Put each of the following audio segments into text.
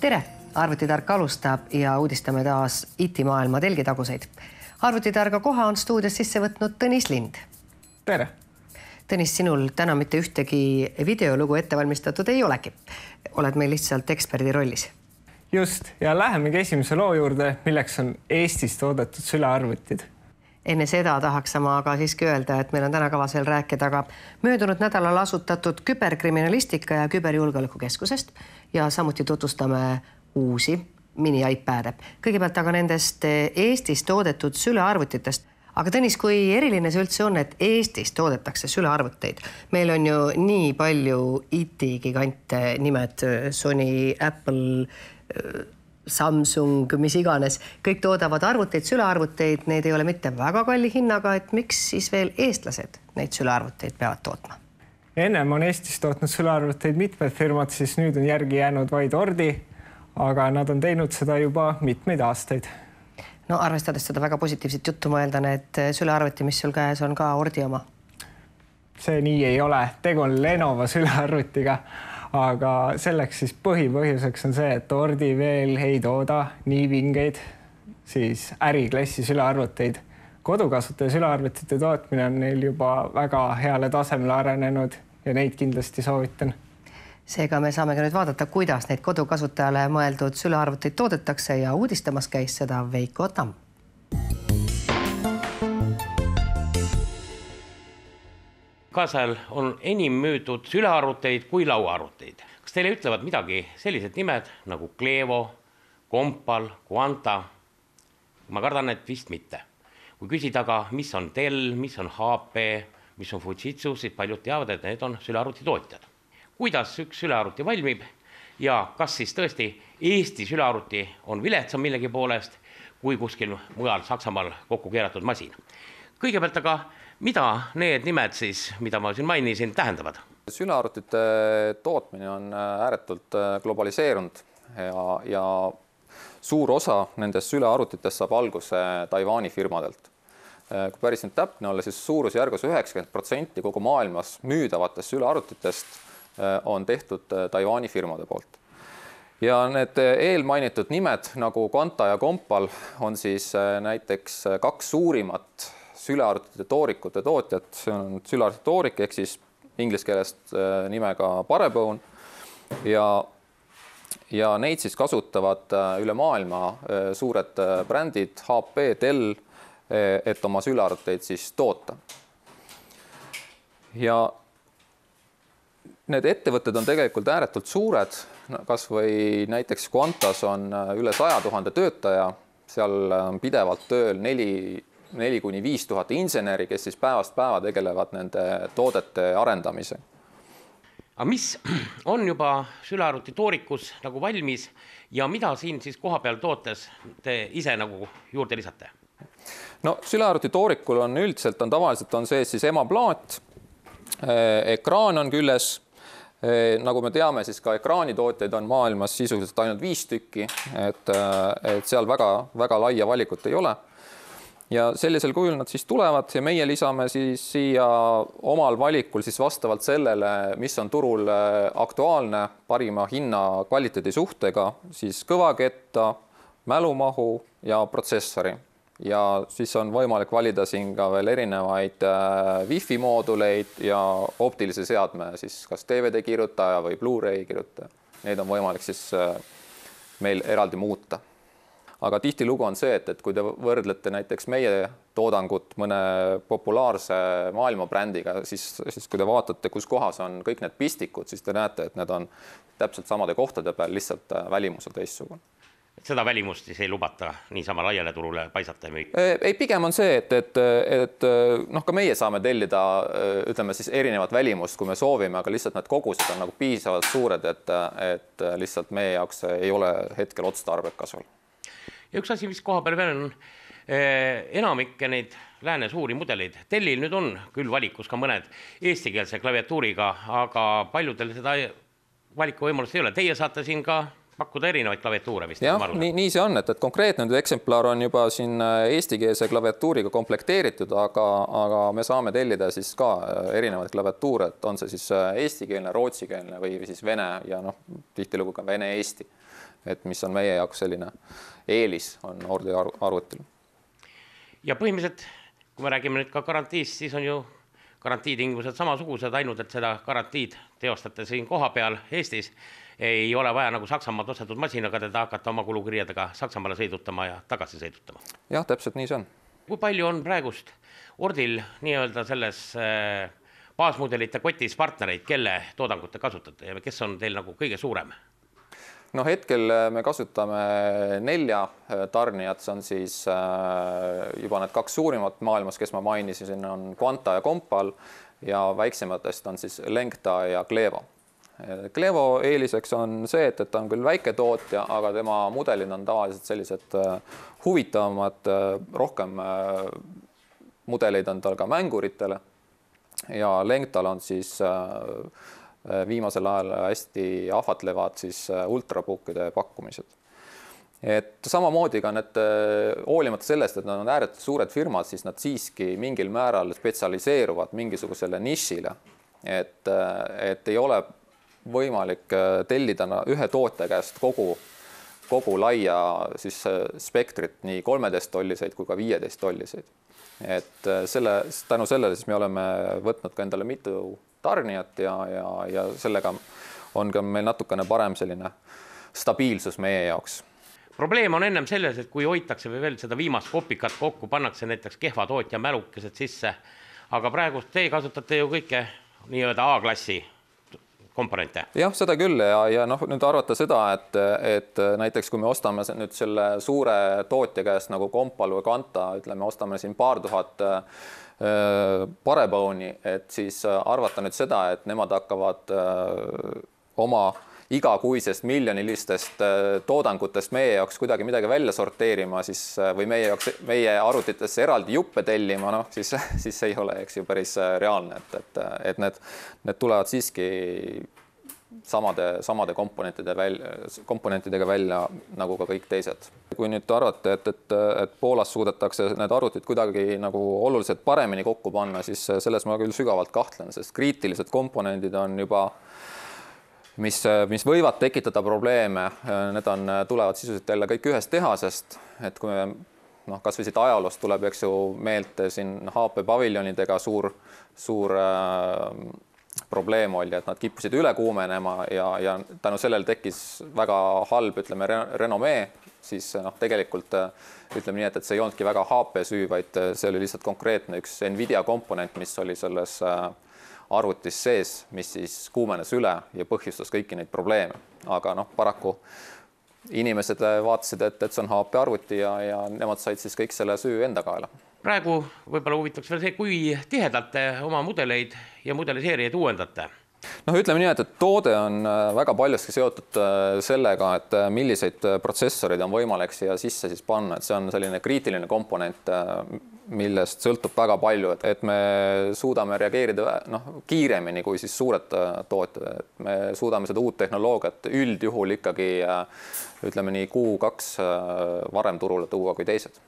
Tere! Arvutitark alustab ja uudistame taas IT-maailma telgitaguseid. Arvutitarga koha on stuudios sisse võtnud Tõnis Lind. Tere! Tõnis, sinul täna mitte ühtegi videolugu ettevalmistatud ei olegi. Oled meil lihtsalt eksperdi rollis. Just, ja lähemegi esimese loo juurde, milleks on Eestis toodetud sülearvutid. Enne seda tahaks ma aga siiski öelda, et meil on täna kavas veel rääkida ka möödunud nädalal asutatud küberkriminalistika ja küberjulgeolekukeskusest ja samuti tutvustame uusi mini-iPade. Kõigepealt aga nendest Eestis toodetud sülearvutitest. Aga Tõnis, kui eriline see üldse on, et Eestis toodetakse sülearvuteid? Meil on ju nii palju IT-gigante nimed, Sony, Apple, Samsung, mis iganes. Kõik toodavad arvuteid, sülearvuteid, need ei ole mitte väga kalli hinnaga, et miks siis veel eestlased neid sülearvuteid peavad tootma? Ennem on Eestis tootnud sülearvuteid mitmed firmad, siis nüüd on järgi jäänud vaid Ordi, aga nad on teinud seda juba mitmeid aastaid. No arvestades seda väga positiivset juttu, ma eeldan, et sülearvuti, mis sul käes on ka Ordi oma? See nii ei ole. Tegu on Lenovo sülearvutiga, aga selleks siis põhipõhjuseks on see, et Ordi veel ei tooda nii vingeid siis äriklassi sülearvuteid. Kodukasutaja sülearvutite tootmine on neil juba väga heale tasemele arenenud ja neid kindlasti soovitan. Seega me saamegi nüüd vaadata, kuidas neid kodukasutajale mõeldud sülearvuteid toodetakse ja uudistamas käis seda Veiko Tamm. Kaasajal on enim müüdud sülearvuteid kui lauaarvuteid. Kas teile ütlevad midagi sellised nimed nagu Clevo, Compal, Quanta? Ma kardan, et vist mitte. Kui küsida aga, mis on Dell, mis on HP, mis on Fujitsu, siis paljud teavad, et need on sülearvuti tootjad. Kuidas üks sülearvuti valmib ja kas siis tõesti Eesti sülearvuti on viletsam millegi poolest kui kuskil mujal Saksamaal kokku keeratud masin. Kõigepealt aga, mida need nimed siis, mida ma siin mainisin, tähendavad? Sülearvutite tootmine on ääretult globaliseerunud ja suur osa nendest sülearvutitest saab alguse Taiwani firmadelt. Kui päris nüüd täpne olla, siis suurusjärgus 90% kogu maailmas müüdavatest sülearvutitest on tehtud Taiwani firmade poolt. Ja need eelmainitud nimed nagu Quanta ja Compal on siis näiteks kaks suurimat sülearvutite toorikute tootjat. See on sülearvutite toorik ehk siis inglise keelest nimega Barebone ja neid siis kasutavad üle maailma suured brändid HP, Dell, et oma sülearvuteid siis toota. Ja need ettevõtted on tegelikult ääretult suured, kas või näiteks Quantas on üle 100 000 töötaja, seal on pidevalt tööl 4-5 000 inseneri, kes siis päevast päeva tegelevad nende toodete arendamise. Aga mis on juba sülearvuti toorikus nagu valmis ja mida siin siis koha peal tootes te ise nagu juurde lisate? No sülearvuti toorikul on üldiselt tavaliselt on see siis emaplaat, ekraan on küljes. Nagu me teame, siis ka ekraanitootjaid on maailmas sisuliselt ainult 5 tükki, et seal väga laia valikut ei ole. Ja sellisel kujul nad siis tulevad ja meie lisame siis siia omal valikul siis vastavalt sellele, mis on turul aktuaalne parima hinna kvaliteedi suhtega, siis kõvaketta, mälumahu ja protsessori. Ja siis on võimalik valida siin ka veel erinevaid Wi-Fi mooduleid ja optilise seadme, siis kas DVD kirjutaja või Blu-ray kirjutaja. Neid on võimalik siis meil eraldi muuta. Aga tihti lugu on see, et kui te võrdlete näiteks meie toodangut mõne populaarse maailmabrändiga, siis kui te vaatate, kus kohas on kõik need pistikud, siis te näete, et need on täpselt samade kohtade peal, lihtsalt välimus on teistsugune. Seda välimust siis ei lubata niisama laiale turule paisata ja müüa? Ei, pigem on see, et ka meie saame tellida, ütleme siis erinevat välimust, kui me soovime, aga lihtsalt need kogused on nagu piisavalt suured, et lihtsalt meie jaoks ei ole hetkel otstarbekas veel. Ja üks asi, mis koha peal veel on, enamikke neid lääne suuri mudeleid. Dellil nüüd on küll valikus ka mõned eestikeelse klaviatuuriga, aga paljudel seda valikuvõimalust ei ole. Teie saate siin ka pakkuda erinevaid klaviatuure vist. Jah, nii see on, et konkreetne eksemplar on juba siin eestikeelse klaviatuuriga komplekteeritud, aga me saame tellida siis ka erinevaid klaviatuure, et on see siis eestikeelne, rootsikeelne või siis vene ja tihtilugu ka vene-eesti. et mis on meie jaoks selline eelis on Ordi arvutil. Ja põhimõtteliselt, kui me räägime nüüd ka garantiist, siis on ju garantiitingimused samasugused, ainult et seda garantiid teostate siin koha peal Eestis. Ei ole vaja nagu Saksamaalt ostetud masinaga teda hakata oma kulukirjadega Saksamaale sõidutama ja tagasi sõidutama. Jah, täpselt nii see on. Kui palju on praegust Ordil nii-öelda selles baasmudelite kotis partnereid, kelle toodangut te kasutate ja kes on teil nagu kõige suurem? No hetkel me kasutame 4 tarnijat, see on siis juba need 2 suurimat maailmas, kes ma mainisin, on Quanta ja Compal ja väiksematest on siis Lengta ja Clevo. Clevo eeliseks on see, et ta on küll väike tootja, aga tema mudelid on tavaliselt sellised huvitavamad, rohkem mudeleid on tal ka mänguritele ja Lengtal on siis viimasel ajal hästi ahvatlevad siis ultrapukkide pakkumised. Et samamoodi ka need, hoolimata sellest, et nad on ääretult suured firmad, siis nad siiski mingil määral spetsialiseeruvad mingisugusele nišile. Et ei ole võimalik tellida ühe tootja käest kogu laia siis spektrit, nii 13-tolliseid kui ka 15-tolliseid. Et tänu sellele siis me oleme võtnud ka endale mitu tarnijat ja sellega on ka meil natukene parem selline stabiilsus meie jaoks. Probleem on ennem selles, et kui hoitakse või veel seda viimast kopikat kokku, pannakse näiteks kehva tootja mälukesed sisse, aga praegu te kasutate ju kõike nii-öelda A-klassi komponente. Jah, seda küll ja nüüd arvata seda, et näiteks kui me ostame nüüd selle suure tootja käest nagu Compal või Quanta, ütleme, ostame siin paar tuhat Parebone'i, et siis arvata nüüd seda, et nemad hakkavad oma igakuisest miljonilistest toodangutest meie jaoks kuidagi midagi välja sorteerima siis, või meie arvutitesse eraldi juppe tellima, siis ei ole eks ju päris reaalne, et need tulevad siiski samade komponentidega välja nagu ka kõik teised. Kui nüüd arvate, et Poolas suudetakse need arvutid kuidagi nagu oluliselt paremini kokku panna, siis selles ma küll sügavalt kahtlen, sest kriitilised komponendid on juba, mis võivad tekitada probleeme, need tulevad sisuliselt jälle kõik ühest tehasest, et kui me kas või siit ajaloost tuleb, eks ju, meelte siin HP paviljonidega suur probleem oli, et nad kippusid üle kuumenema ja tänu sellele tekkis väga halb, ütleme, renomee, siis tegelikult ütleme nii, et see ei olnudki väga HP süü, vaid see oli lihtsalt konkreetne üks Nvidia komponent, mis oli selles arvutis sees, mis siis kuumenes üle ja põhjustas kõiki neid probleeme. Aga paraku inimesed vaatasid, et see on HP arvuti ja nemad said siis kõik selle süü enda kaela. Praegu võib-olla huvitaks veel see, kui tihedalt te oma mudeleid ja mudeliseerijaid uuendate? Ütleme nii, et toode on väga paljuski seotud sellega, et milliseid protsessorid on võimalik siia sisse siis panna, et see on selline kriitiline komponent, millest sõltub väga palju, et me suudame reageerida kiiremini kui siis suured tootjad, et me suudame seda uut tehnoloogiat üldjuhul ikkagi ütleme nii Q2 varem turule tuua kui teised.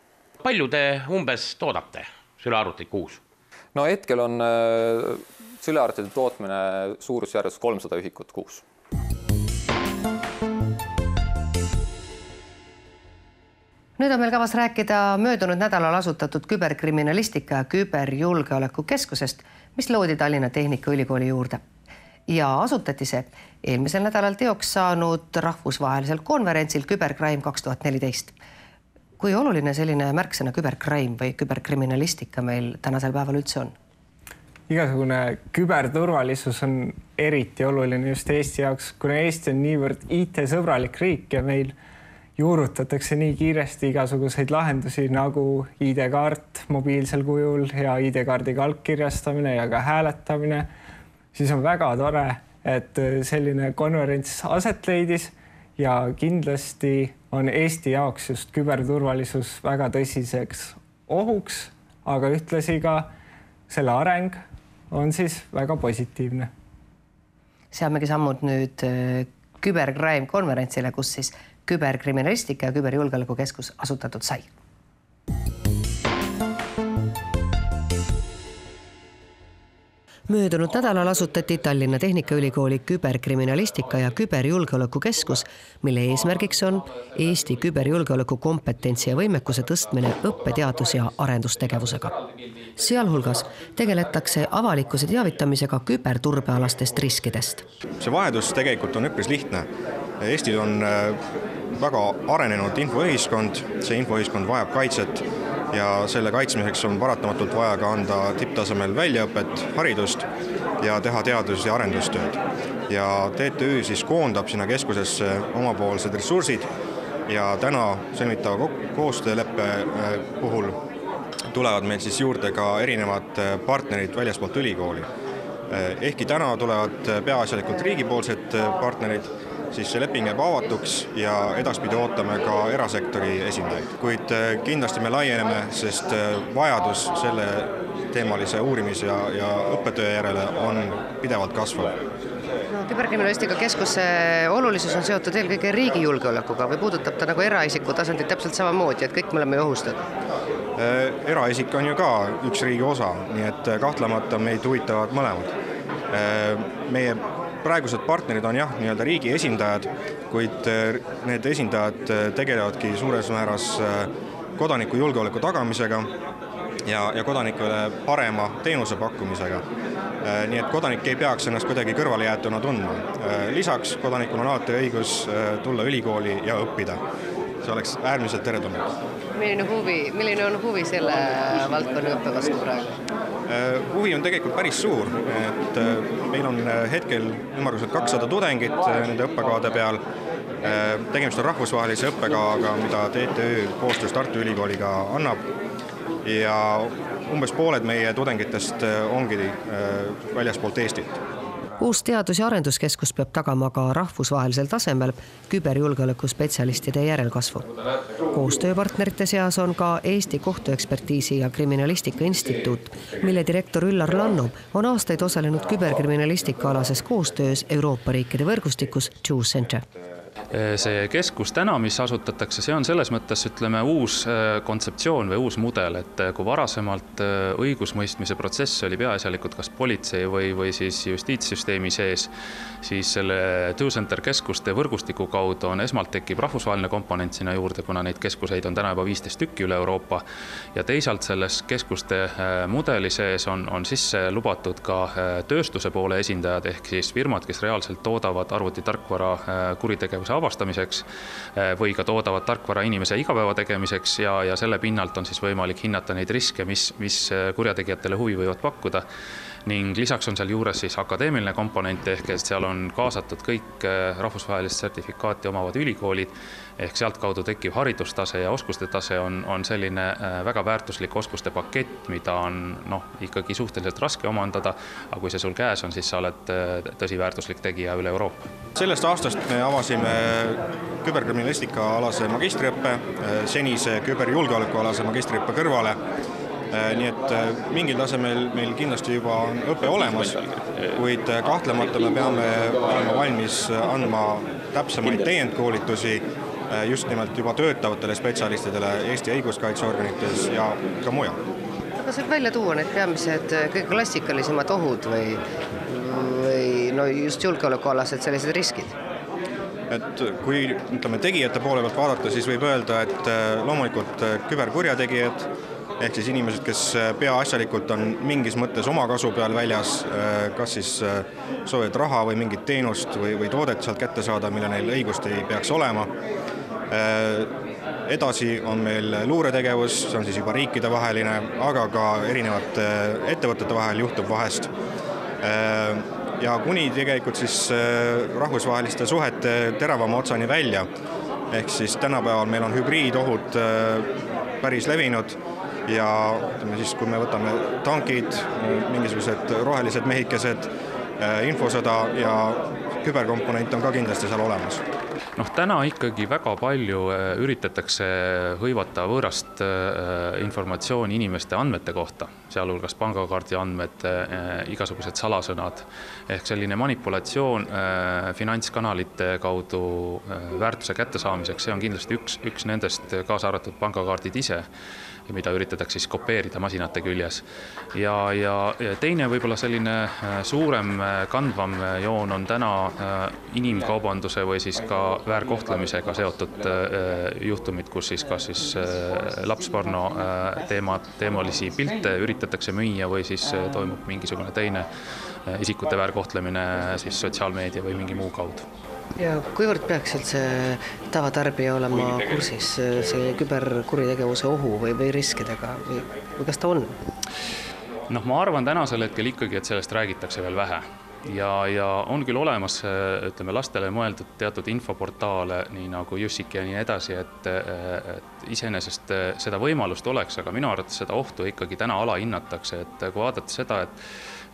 Palju te umbes toodate sülearvuteid kuus? Hetkel on sülearvutite tootmine suurusjärgus 300 ühikut kuus. Nüüd on meil kavas rääkida möödunud nädalal asutatud küberkriminalistika ja küberjulgeoleku keskusest, mis loodi Tallinna Tehnikaülikooli juurde. Ja asutati see eelmisel nädalal teoks saanud rahvusvahelisel konverentsil Kübercrime 2014. Kui oluline selline märksõna kübercrime või küberkriminalistika meil tänasel päeval üldse on? Igasugune küberturvalisus on eriti oluline just Eesti jaoks, kuna Eesti on niivõrd IT-sõbralik riik ja meil juurutatakse nii kiiresti igasuguseid lahendusi nagu ID-kaart mobiilsel kujul ja ID-kaardiga allkirjastamine ja ka hääletamine, siis on väga tore, et selline konverents aset leidis ja kindlasti on Eesti jaoks just küberturvalisus väga tõsiseks ohuks, aga ühtlasi ka selle areng on siis väga positiivne. Seamegi sammud nüüd Kübercrime konverentsile, kus siis küberkriminalistika ja küberjulgeoleku keskus asutatud sai. Möödunud nädalal asutati Tallinna Tehnikaülikooli küberkriminalistika ja küberjulgeoleku keskus, mille eesmärgiks on Eesti küberjulgeoleku kompetentsi ja võimekuse tõstmine õppeteadus- ja arendustegevusega. Sealhulgas tegeletakse avalikkuse teavitamisega küberturbealastest riskidest. See vahendus tegelikult on üpris lihtne. Eestil on väga arenenud infoühiskond, see infoühiskond vajab kaitset ja selle kaitsmiseks on paratamatult vaja ka anda tipptasemel väljaõpet, haridust ja teha teadus- ja arendustööd. Ja TTÜ siis koondab sinna keskusesse omapoolsed ressursid ja täna sõlmitava koostööleppe puhul tulevad meil siis juurde ka erinevad partnerid väljaspoolt ülikooli. Ehkki täna tulevad peaasjalikult riigipoolsed partnerid, siis see leping jääb avatuks ja edaspidi ootame ka erasektori esindajaid. Kuid kindlasti me laieneme, sest vajadus selle teemalise uurimis- ja õppetöö järele on pidevalt kasvav. Küberkriminalistika keskuse olulisus on seotud eelkõige riigi julgeolekuga või puudutab ta nagu eraisiku tasandit täpselt samamoodi, et kõik me oleme ohustatud? Eraisik on ju ka üks riigi osa, nii et kahtlemata meid huvitavad mõlemad. Meie praegused partnerid on jah, nii-öelda riigi esindajad, kuid need esindajad tegelevadki suures määras kodaniku julgeoleku tagamisega ja kodanikule parema teenuse pakkumisega. Nii et kodanik ei peaks ennast kuidagi kõrvalejäetuna tundma. Lisaks kodanikul on alati õigus tulla ülikooli ja õppida. See oleks äärmiselt teretulnud. Milline on huvi selle valdkonna õppe vastu praegu? Huvi on tegelikult päris suur, et meil on hetkel ümmarguselt 200 tudengit nende õppekavade peal. Tegemist on rahvusvahelise õppekavaga, mida TTÜ koostöös Tartu Ülikooliga annab ja umbes pooled meie tudengitest ongi väljaspoolt Eestit. Uus teadus- ja arenduskeskus peab tagama ka rahvusvahelisel tasemel küberjulgeoleku spetsialistide järelkasvu. Koostööpartnerite seas on ka Eesti Kohtuekspertiisi ja Kriminalistika Instituut, mille direktor Üllar Lanno on aastaid osalenud küberkriminalistika-alases koostöös Euroopa riikide võrgustikus Juice Center. See keskus täna, mis asutatakse, see on selles mõttes, ütleme, uus kontseptsioon või uus mudel, et kui varasemalt õigusmõistmise protsess oli peaasjalikult kas politsei või siis justiitssüsteemi sees, siis selle Juice Center keskuste võrgustiku kaudu on esmalt tekib rahvusvaheline komponent sinna juurde, kuna neid keskuseid on täna juba 15 tükki üle Euroopa ja teisalt selles keskuste mudeli sees on sisse lubatud ka tööstuse poole esindajad ehk siis firmad, kes reaalselt toodavad arvutitarkvara kuritegevuse avastamiseks või ka toodavad tarkvara inimese igapäeva tegemiseks ja selle pinnalt on siis võimalik hinnata neid riske, mis kurjategijatele huvi võivad pakkuda. Ning lisaks on seal juures siis akadeemiline komponent ehk et seal on kaasatud kõik rahvusvahelist sertifikaati omavad ülikoolid ehk sealt kaudu tekkiv haridustase ja oskuste tase on selline väga väärtuslik oskuste pakett, mida on ikkagi suhteliselt raske omandada, aga kui see sul käes on, siis sa oled tõsiväärtuslik tegija üle Euroopa. Sellest aastast me avasime küberkriminalistika alase magistriõppe, senise küberjulgeoleku alase magistriõppe kõrvale. Nii et mingil tasemel meil kindlasti juba on õpe olemas, kuid kahtlemata me peame olema valmis andma täpsemaid täiendkoolitusi just nimelt juba töötavatele spetsialistidele Eesti õiguskaitseorganites ja ka mujal. Aga saab välja tuua need peamised kõige klassikalisemad ohud või just julgeolekualased sellised riskid? Et kui tegijate poole pealt vaadata, siis võib öelda, et loomulikult küberkurjategijad ehk siis inimesed, kes peaasjalikult on mingis mõttes oma kasu peal väljas, kas siis soovivad raha või mingit teenust või toodet sealt kätte saada, mille neil õigust ei peaks olema. Edasi on meil luuretegevus, see on siis juba riikide vaheline, aga ka erinevate ettevõtete vahel juhtub vahest. Ja kuni tegelikult siis rahvusvaheliste suhete teravama otsani välja. Ehk siis tänapäeval meil on hübriidohud päris levinud ja siis, kui me võtame tankid, mingisugused rohelised mehikesed, infosõda ja küberkomponent on ka kindlasti seal olemas. täna ikkagi väga palju üritatakse hõivata võõrast informatsiooni inimeste andmete kohta, sealhulgas pangakaardi andmed, igasugused salasõnad, ehk selline manipulatsioon finantskanalite kaudu väärtuse kättesaamiseks, see on kindlasti üks nendest, kaasa arvatud pangakaardid ise, mida üritatakse siis kopeerida masinate küljes. Ja teine võib-olla selline suurem kandvam joon on täna inimkaubanduse või siis ka väärkohtlemisega seotud juhtumid, kus siis kas siis lapsporno teemalisi pilte üritatakse müüa või siis toimub mingisugune teine isikute väärkohtlemine siis sotsiaalmeedia või mingi muu kaudu. Ja kuivõrd peaks üldse tavatarbija olema kursis see küberkuritegevuse ohu või riskidega või kas ta on? Ma arvan tänasel hetkel ikkagi, et sellest räägitakse veel vähe. Ja on küll olemas, ütleme, lastele mõeldud teatud infoportaale, nii nagu Jussik ja nii edasi, et iseenesest seda võimalust oleks, aga minu arvates seda ohtu ikkagi täna alahinnatakse, et kui vaadata seda,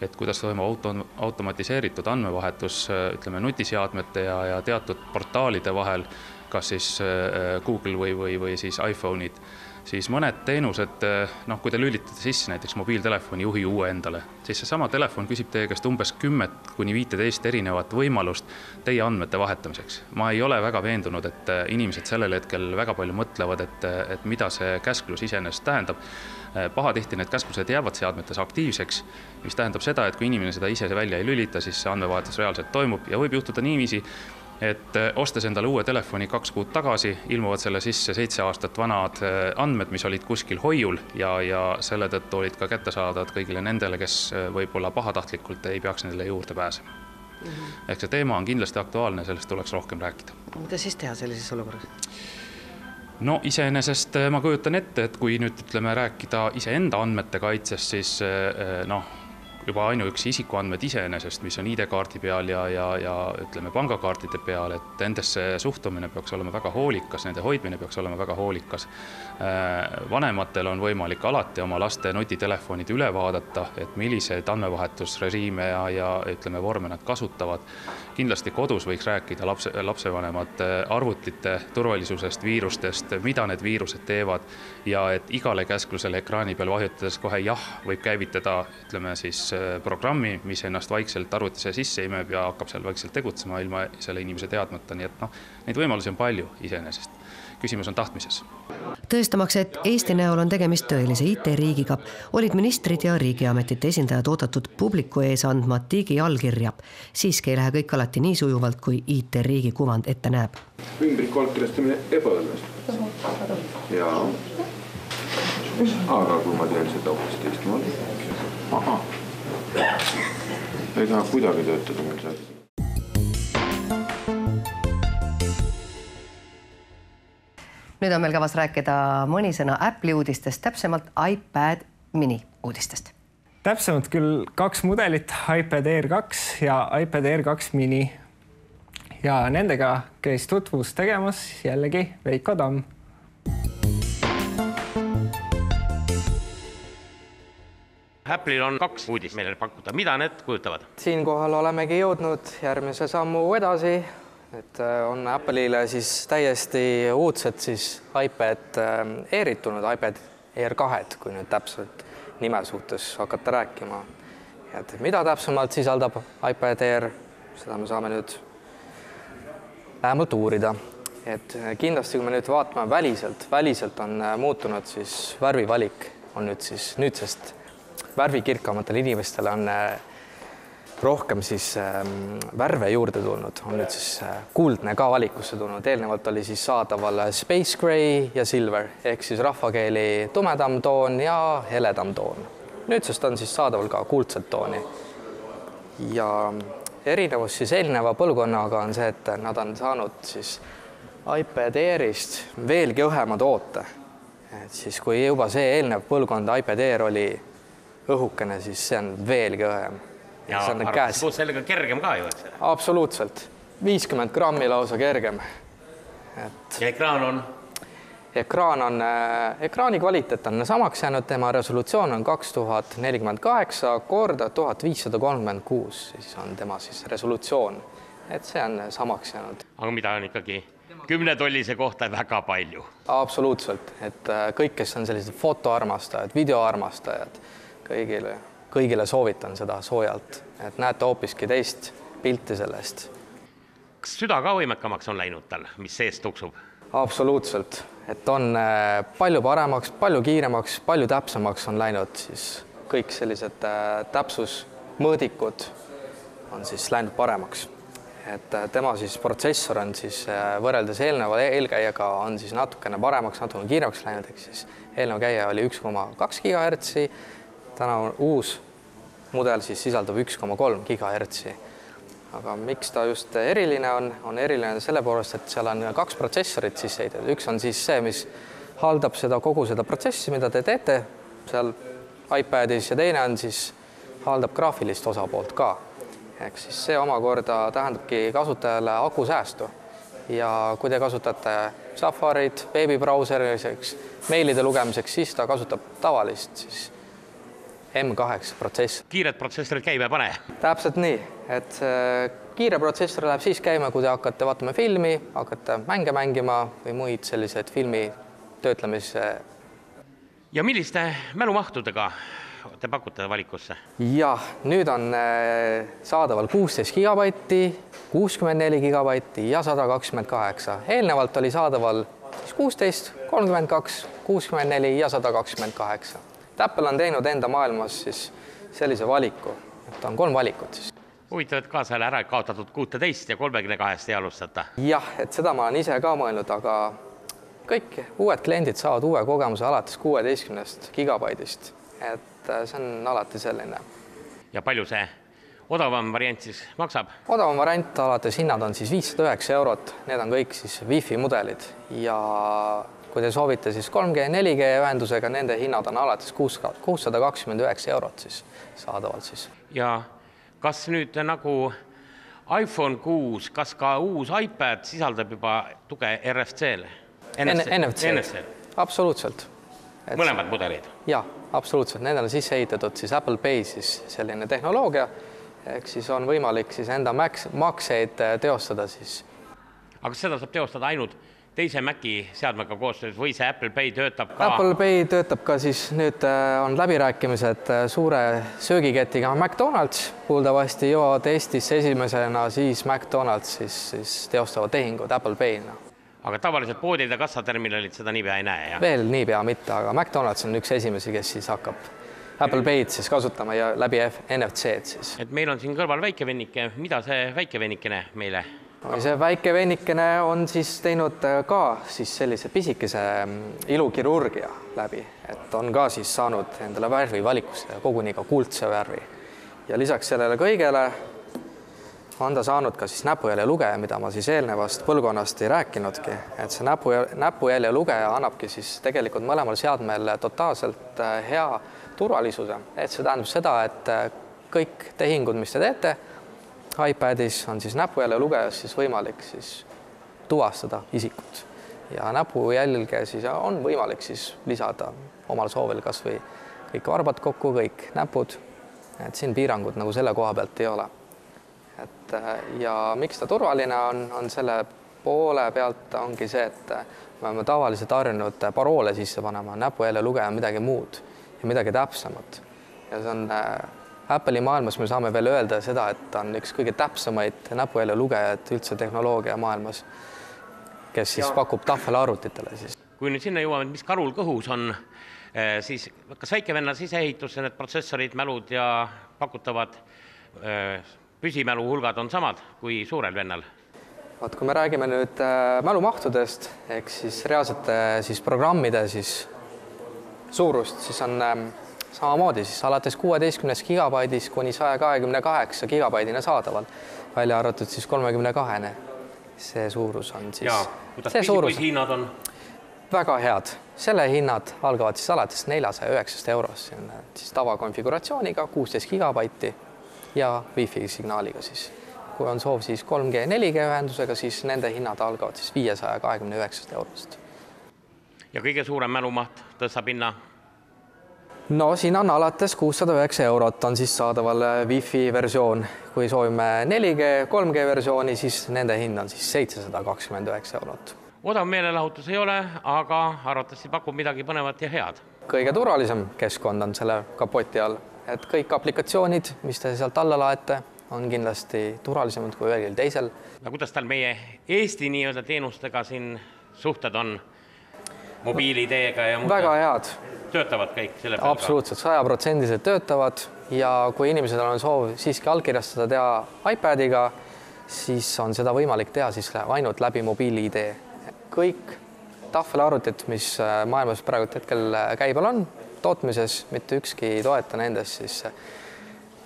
et kuidas toimub automatiseeritud andmevahetus, ütleme, nutiseadmete ja teatud portaalide vahel, kas siis Google või siis iPhone'id, siis mõned teenused, kui te lülitate sisse näiteks mobiiltelefoni, juhi uue endale, siis seesama telefon küsib teie käest umbes 10–15 erinevat võimalust teie andmete vahetamiseks. Ma ei ole väga veendunud, et inimesed sellel hetkel väga palju mõtlevad, et mida see käsklus iseenesest tähendab. Pahatihti need käsklused jäävad seadmetes aktiivseks, mis tähendab seda, et kui inimene seda ise välja ei lülita, siis see andmevahetus reaalselt toimub ja võib juhtuda niiviisi, et ostes endale uue telefoni 2 kuud tagasi, ilmuvad selle sisse 7 aastat vanad andmed, mis olid kuskil hoiul ja selle tõttu olid ka kättesaadavad kõigile nendele, kes võib-olla pahatahtlikult ei peaks nendele juurde pääsema. Ehk see teema on kindlasti aktuaalne, sellest tuleks rohkem rääkida. Mida siis teha sellises olukorras? Iseenesest ma kujutan ette, et kui nüüd ütleme rääkida iseenda andmete kaitsest, siis juba ainuüksi isikuandmed iseenesest, mis on ID-kaardi peal ja ütleme pangakaartide peal, et nendesse suhtumine peaks olema väga hoolikas, nende hoidmine peaks olema väga hoolikas. Vanematel on võimalik alati oma laste nutitelefonid üle vaadata, et millised andmevahetusrežiime ja ütleme vorme nad kasutavad. Kindlasti kodus võiks rääkida lapsevanemad arvutite turvalisusest, viirustest, mida need viirused teevad ja et igale käsklusele ekraani peal vajutades kohe jah, võib käivitada, ütleme siis programmi, mis ennast vaikselt arvutisse sisse imeb ja hakkab seal vaikselt tegutsema ilma selle inimese teadmata, nii et neid võimalusi on palju iseenesest. Küsimus on tahtmises. Tõestamaks, et Eesti näol on tegemist tõelise IT-riigiga, olid ministrid ja riigiametite esindajad oodatud publiku ees andma digiallkirja. Siiski ei lähe kõik alati nii sujuvalt, kui IT-riigi kuvand ette näeb. Ümbriku allkirjastamine ebaõnnestub. Jaa. Aga kui ma teen seda hoopis teistmoodi. Aha. Ei taha kuidagi töötada meil see. Nüüd on meil kavas rääkida mõni sõna Apple'i uudistest, täpsemalt iPad mini uudistest. Täpsemalt küll 2 mudelit, iPad Air 2 ja iPad Air 2 mini. Ja nendega käis tutvus tegemas jällegi Veiko Tamm. Apple'il on 2 uudist meile pakkuda. Mida need kujutavad? Siinkohal olemegi jõudnud järgmise sammu edasi. Et on Apple'ile siis täiesti uudselt siis iPad Airid tulnud, iPad Air 2, kui nüüd täpselt nime suhtes hakata rääkima. Et mida täpsemalt sisaldab iPad Air, seda me saame nüüd lähemalt uurida. Et kindlasti, kui me nüüd vaatame väliselt on muutunud, siis värvivalik on nüüd siis nüüdsest värvikirkamatel inimestel on rohkem siis värve juurde tulnud, on nüüd siis kuldne ka valikusse tulnud. Eelnevalt oli siis saadaval Space Gray ja Silver, ehk siis rahvakeeli tumedam toon ja heledam toon. Nüüdsest on siis saadaval ka kuldset tooni. Ja erinevus siis eelneva põlvkonnaga on see, et nad on saanud siis iPad Airist veelgi õhema toote. Et siis kui juba see eelnev põlvkond iPad Air oli õhukene, siis see on veelgi õhem. Ja arvates sellega kergem ka ju, eks? Absoluutselt. 50 grammi lausa kergem. Ja ekraan on? Ekraani kvaliteet on samaks jäänud, tema resolutsioon on 2048 korda 1536, siis on tema siis resolutsioon. Et see on samaks jäänud. Aga mida on ikkagi 10-tollise kohta väga palju. Absoluutselt, et kõik, kes on sellised fotoarmastajad, videoarmastajad, kõigile soovitan seda soojalt, et näete hoopiski teist pilti sellest. Kas süda ka võimekamaks on läinud tal, mis sees tuksub? Absoluutselt, et on palju paremaks, palju kiiremaks, palju täpsemaks on läinud, siis kõik sellised täpsusmõõdikud on siis läinud paremaks. Et tema siis protsessor on siis võrreldes eelneva eelkäijaga on siis natukene paremaks, natukene kiiremaks läinud, ehk siis eelnev käija oli 1,2 GHz, täna uus mudel siis sisaldab 1,3 GHz. Aga miks ta just eriline on eriline selle poolest, et seal on 2 protsessorit sisse heidetud. Üks on siis see, mis haldab kogu seda protsessi, mida te teete seal iPadis, ja teine on siis haldab graafilist osapoolt ka. Ehk siis see omakorda tähendabki kasutajale akusäästu. Ja kui te kasutate Safarit, veebibrauseriseks, meilide lugemiseks, siis ta kasutab tavalist siis M8 protsessor. Kiired protsessorid käima pane. Täpselt nii, et kiire protsessor läheb siis käima, kui te hakkate vaatama filmi, hakkate mänge mängima või muid sellised filmi töötlemise. Ja milliste mälumahtudega te pakute valikusse? Ja nüüd on saadaval 16 GB, 64 GB ja 128. Eelnevalt oli saadaval 16, 32, 64 ja 128. Apple on teinud enda maailmas siis sellise valiku, et on 3 valikut siis. Huvitav, et kaasale ära kaotatud 16 ja 32 ei alustata. Jah, et seda ma olen ise ka mõelnud, aga kõik uued kliendid saavad uue kogemuse alates 16 gigabaidist. Et see on alati selline. Ja palju see odavam variant siis maksab? Odavam variant alates hinnad on siis 509 €. Need on kõik siis Wi-Fi mudelid. Ja kui te soovite siis 3G, 4G ühendusega, nende hinnad on alates 629 € siis saadavalt siis. Ja kas nüüd nagu iPhone 6, kas ka uus iPad sisaldab juba tuge RFC-le? NFC. Absoluutselt. Mõlemad mudelid? Jaa, absoluutselt. Need on sisse ehitatud siis Apple Pay siis selline tehnoloogia, ehk siis on võimalik siis enda makseid teostada siis. Aga seda saab teostada ainult teise Maci seadmega koostöös või see Apple Pay töötab ka? Apple Pay töötab ka siis, nüüd on läbirääkimised suure söögiketiga McDonald's, kuuldavasti jõuavad Eestisse esimesena siis McDonald's siis teostavad tehingud Apple Pay'na. Aga tavaliselt poodid ja kassaterminalid seda niipea ei näe, jah? Veel niipea mitte, aga McDonald's on üks esimesi, kes siis hakkab Apple Pay'd siis kasutama ja läbi NFC-d siis. Et meil on siin kõrval väikevennike, mida see väikevennikene meile? See väikevennikene on siis teinud ka siis sellise pisikese ilukirurgia läbi, et on ka siis saanud endale värvi valikusse ja koguni ka kuldse värvi. Ja lisaks sellele kõigele on ta saanud ka siis näpujälje lugeja, mida ma siis eelnevast põlvkonnast ei rääkinudki, et see näpujälje lugeja annabki siis tegelikult mõlemal seadmel totaalselt hea turvalisuse. Et see tähendab seda, et kõik tehingud, mis te teete iPadis, on siis näpujälje lugejas siis võimalik siis tuvastada isikut. Ja näpujälge siis on võimalik siis lisada omal soovil kas või kõik varbad kokku, kõik näpud. Et siin piirangud nagu selle koha pealt ei ole. Ja miks ta turvaline on selle poole pealt ongi see, et me oleme tavaliselt harjunud paroole sisse panema, näpujälje lugeja midagi muud ja midagi täpsemat. Ja see on Apple'i maailmas me saame veel öelda seda, et ta on üks kõige täpsemaid näpujälje lugejaid üldse tehnoloogia maailmas, kes siis pakub tahvelarvutitele siis. Kui nüüd sinna jõuame, mis karul kõhus on, siis kas väikevenna siseehitusse need protsessorid, mälud ja pakutavad püsimälu hulgad on samad kui suurel vennal? Kui me räägime nüüd mälumahtudest, ehk siis reaalsete siis programmide siis suurust, siis on samamoodi siis alates 16 gigabaidist kuni 128 gigabaidina saadaval, välja arvatud siis 32. See suurus on siis... Ja, kuidas hinnad on? Väga head. Selle hinnad algavad siis alates 409 €. See on siis tavakonfiguratsiooniga 16 gigabaiti ja Wi-Fi signaaliga siis. Kui on soov siis 3G, 4G ühendusega, siis nende hinnad algavad siis 529 €. Ja kõige suurem mälumaht tõstab hinna? no siin on alates 609 eurot on siis saadaval Wi-Fi versioon. Kui soovime 4G, 3G versiooni, siis nende hind on siis 729 eurot. Odav meelelahutus ei ole, aga arvatavasti pakub midagi põnevat ja head. Kõige turvalisem keskkond on selle kapoti all, et kõik aplikatsioonid, mis te sealt alla laete, on kindlasti turvalisemad kui ühelgi teisel. Ja kuidas tal meie Eesti nii-öelda teenustega siin suhted on mobiil-ID-ga ja muude? Väga head. Töötavad kõik selle peal? Absoluutselt, 100% töötavad ja kui inimesed on soov siiski allkirjastada teha iPadiga, siis on seda võimalik teha siis ainult läbi mobiil-ID. Kõik tahvelarvutid, mis maailmas praegu hetkel käibel on, tootmises, mitte ükski ei toeta nendest siis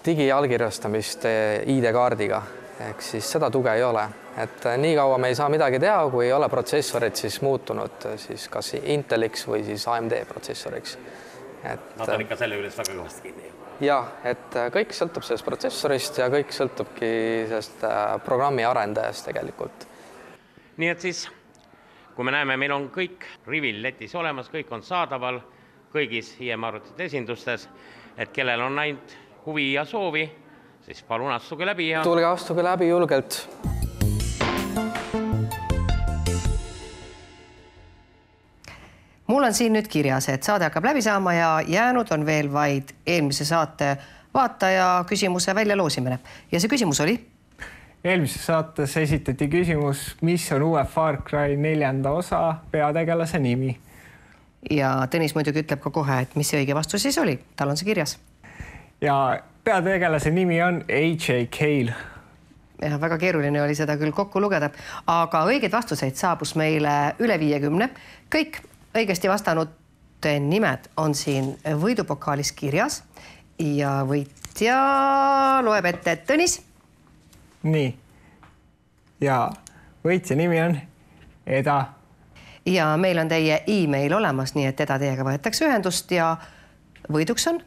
digiallkirjastamist ID-kaardiga, ehk siis seda tuge ei ole. Et nii kaua me ei saa midagi teha, kui ei ole protsessorid siis muutunud siis kas Inteliks või siis AMD protsessoriks. Nad on ikka selle üles väga kõvasti kinni. Ja, et kõik sõltub sellest protsessorist ja kõik sõltubki sellest programmi arendajast tegelikult. Nii et siis, kui me näeme, meil on kõik rivil letis olemas, kõik on saadaval kõigis IM-arvutite esindustes, et kellel on ainult huvi ja soovi, siis palun astuge läbi ja... Tulge astuge läbi julgelt. Mul on siin nüüd kirjas, et saade hakkab läbi saama ja jäänud on veel vaid eelmise saate vaataja küsimuse väljaloosimine. Ja see küsimus oli? Eelmises saates esitati küsimus, mis on uue Far Cry 4. osa peategelase nimi. Ja Tõnis muidugi ütleb ka kohe, et mis see õige vastus siis oli. Tal on see kirjas. Ja peategelase nimi on AJ Cale. Ja, väga keeruline oli seda küll kokku lugeda, aga õigeid vastuseid saabus meile üle 50. Kõik õigesti vastanud nimed on siin võidupokaalis kirjas ja võitja loeb ette Tõnis. Nii. Ja võitja nimi on Eda. Ja meil on teie e-mail olemas, nii et Eda teiega võetakse ühendust ja võiduks on?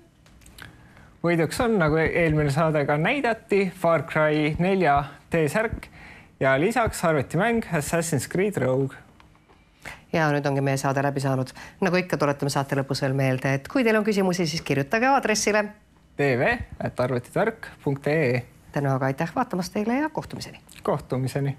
Võiduks on, nagu eelmine saade ka näidati, Far Cry 4 T-särk ja lisaks arvutimäng Assassin's Creed Rogue. Ja nüüd ongi meie saade läbi saanud. Nagu ikka tuletame saate lõpus veel meelde, et kui teil on küsimusi, siis kirjutage aadressile tv@arvutitark.ee. Tänu aga aitäh vaatamast teile ja kohtumiseni. Kohtumiseni.